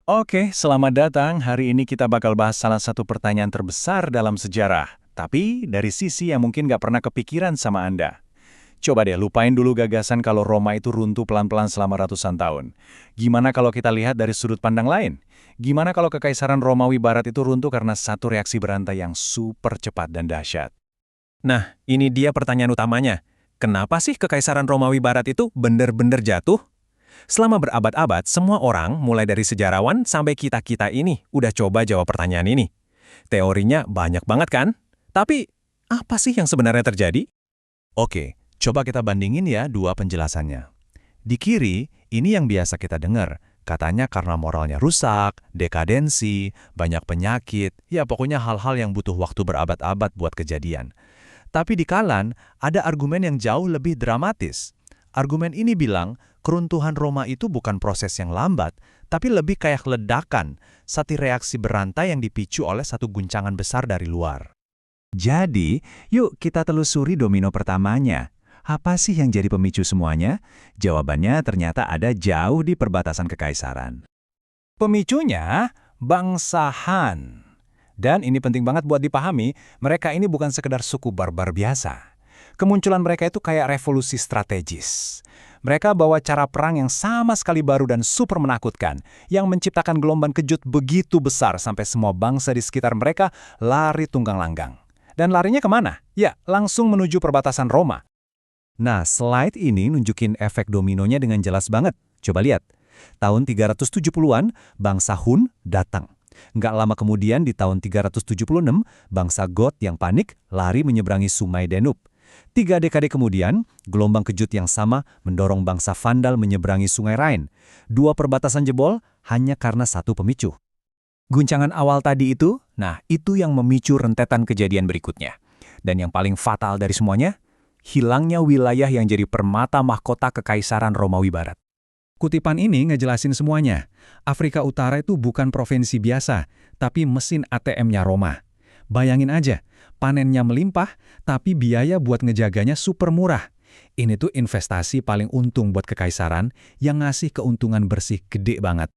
Oke, selamat datang. Hari ini kita bakal bahas salah satu pertanyaan terbesar dalam sejarah. Tapi dari sisi yang mungkin nggak pernah kepikiran sama Anda. Coba deh lupain dulu gagasan kalau Roma itu runtuh pelan-pelan selama ratusan tahun. Gimana kalau kita lihat dari sudut pandang lain? Gimana kalau Kekaisaran Romawi Barat itu runtuh karena satu reaksi berantai yang super cepat dan dahsyat? Nah, ini dia pertanyaan utamanya. Kenapa sih Kekaisaran Romawi Barat itu benar-benar jatuh? Selama berabad-abad, semua orang, mulai dari sejarawan sampai kita-kita ini, udah coba jawab pertanyaan ini. Teorinya banyak banget kan? Tapi, apa sih yang sebenarnya terjadi? Oke, coba kita bandingin ya dua penjelasannya. Di kiri, ini yang biasa kita dengar. Katanya karena moralnya rusak, dekadensi, banyak penyakit, ya pokoknya hal-hal yang butuh waktu berabad-abad buat kejadian. Tapi di kanan, ada argumen yang jauh lebih dramatis. Argumen ini bilang, keruntuhan Roma itu bukan proses yang lambat, tapi lebih kayak ledakan, satu reaksi berantai yang dipicu oleh satu guncangan besar dari luar. Jadi, yuk kita telusuri domino pertamanya. Apa sih yang jadi pemicu semuanya? Jawabannya ternyata ada jauh di perbatasan kekaisaran. Pemicunya, bangsa Han. Dan ini penting banget buat dipahami, mereka ini bukan sekedar suku barbar biasa. Kemunculan mereka itu kayak revolusi strategis. Mereka bawa cara perang yang sama sekali baru dan super menakutkan, yang menciptakan gelombang kejut begitu besar sampai semua bangsa di sekitar mereka lari tunggang langgang. Dan larinya kemana? Ya, langsung menuju perbatasan Roma. Nah, slide ini nunjukin efek dominonya dengan jelas banget. Coba lihat. Tahun 370-an, bangsa Hun datang. Nggak lama kemudian di tahun 376, bangsa Goth yang panik lari menyeberangi Sungai Danube. 3 dekade kemudian, gelombang kejut yang sama mendorong bangsa Vandal menyeberangi Sungai Rhine. 2 perbatasan jebol hanya karena satu pemicu. Guncangan awal tadi itu, nah itu yang memicu rentetan kejadian berikutnya. Dan yang paling fatal dari semuanya, hilangnya wilayah yang jadi permata mahkota Kekaisaran Romawi Barat. Kutipan ini ngejelasin semuanya. Afrika Utara itu bukan provinsi biasa, tapi mesin ATM-nya Roma. Bayangin aja, panennya melimpah, tapi biaya buat ngejaganya super murah. Ini tuh investasi paling untung buat kekaisaran yang ngasih keuntungan bersih gede banget.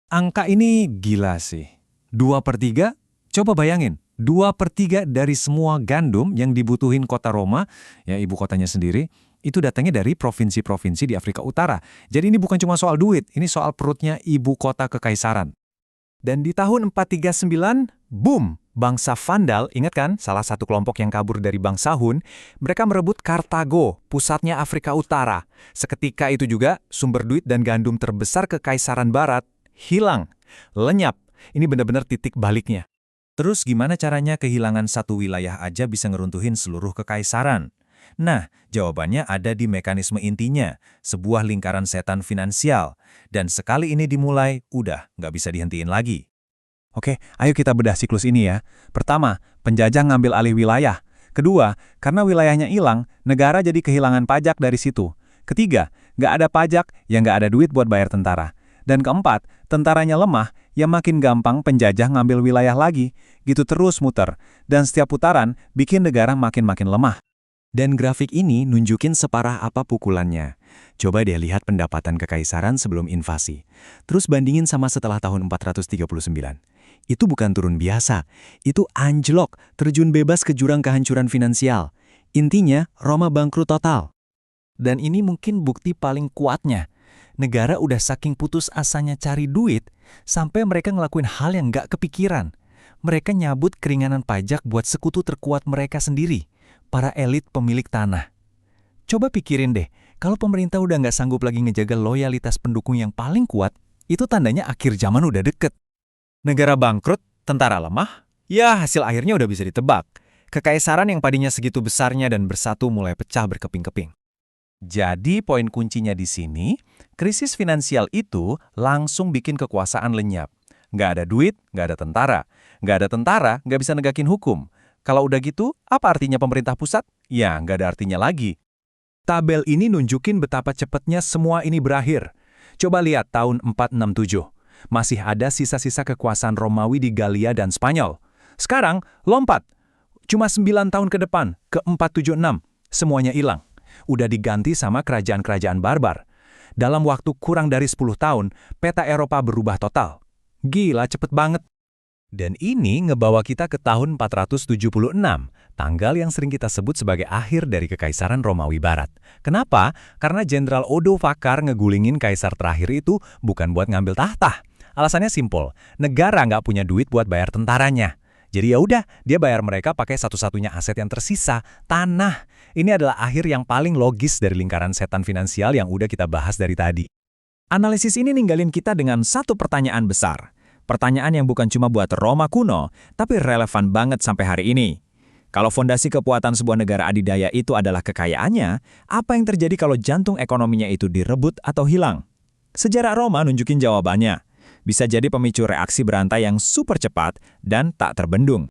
Angka ini gila sih. 2/3? Coba bayangin, 2/3 dari semua gandum yang dibutuhin kota Roma, ya ibu kotanya sendiri, itu datangnya dari provinsi-provinsi di Afrika Utara. Jadi ini bukan cuma soal duit, ini soal perutnya ibu kota kekaisaran. Dan di tahun 439, boom! Bangsa Vandal, ingat kan? Salah satu kelompok yang kabur dari bangsa Hun, mereka merebut Kartago, pusatnya Afrika Utara. Seketika itu juga, sumber duit dan gandum terbesar Kekaisaran Barat hilang, lenyap. Ini benar-benar titik baliknya. Terus gimana caranya kehilangan satu wilayah aja bisa ngeruntuhin seluruh kekaisaran? Nah, jawabannya ada di mekanisme intinya, sebuah lingkaran setan finansial. Dan sekali ini dimulai, udah nggak bisa dihentiin lagi. Oke, ayo kita bedah siklus ini ya. Pertama, penjajah ngambil alih wilayah. Kedua, karena wilayahnya hilang, negara jadi kehilangan pajak dari situ. Ketiga, nggak ada pajak, ya nggak ada duit buat bayar tentara. Dan keempat, tentaranya lemah, ya makin gampang penjajah ngambil wilayah lagi. Gitu terus muter. Dan setiap putaran bikin negara makin-makin lemah. Dan grafik ini nunjukin separah apa pukulannya. Coba deh lihat pendapatan kekaisaran sebelum invasi. Terus bandingin sama setelah tahun 439. Itu bukan turun biasa, itu anjlok, terjun bebas ke jurang kehancuran finansial. Intinya, Roma bangkrut total. Dan ini mungkin bukti paling kuatnya. Negara udah saking putus asanya cari duit, sampai mereka ngelakuin hal yang nggak kepikiran. Mereka nyabut keringanan pajak buat sekutu terkuat mereka sendiri, para elit pemilik tanah. Coba pikirin deh, kalau pemerintah udah nggak sanggup lagi ngejaga loyalitas pendukung yang paling kuat, itu tandanya akhir zaman udah deket. Negara bangkrut, tentara lemah, ya hasil akhirnya udah bisa ditebak. Kekaisaran yang padinya segitu besarnya dan bersatu mulai pecah berkeping-keping. Jadi poin kuncinya di sini, krisis finansial itu langsung bikin kekuasaan lenyap. Nggak ada duit, nggak ada tentara. Nggak ada tentara, nggak bisa negakin hukum. Kalau udah gitu, apa artinya pemerintah pusat? Ya, nggak ada artinya lagi. Tabel ini nunjukin betapa cepatnya semua ini berakhir. Coba lihat tahun 467. Masih ada sisa-sisa kekuasaan Romawi di Galia dan Spanyol. Sekarang, lompat. Cuma 9 tahun ke depan, ke 476. Semuanya hilang. Udah diganti sama kerajaan-kerajaan barbar. Dalam waktu kurang dari 10 tahun, peta Eropa berubah total. Gila, cepet banget. Dan ini ngebawa kita ke tahun 476, tanggal yang sering kita sebut sebagai akhir dari Kekaisaran Romawi Barat. Kenapa? Karena Jenderal Odovacar ngegulingin kaisar terakhir itu bukan buat ngambil tahta. Alasannya simpel, negara nggak punya duit buat bayar tentaranya. Jadi ya udah, dia bayar mereka pakai satu-satunya aset yang tersisa, tanah. Ini adalah akhir yang paling logis dari lingkaran setan finansial yang udah kita bahas dari tadi. Analisis ini ninggalin kita dengan satu pertanyaan besar. Pertanyaan yang bukan cuma buat Roma kuno, tapi relevan banget sampai hari ini. Kalau fondasi kekuatan sebuah negara adidaya itu adalah kekayaannya, apa yang terjadi kalau jantung ekonominya itu direbut atau hilang? Sejarah Roma nunjukin jawabannya. Bisa jadi pemicu reaksi berantai yang super cepat dan tak terbendung.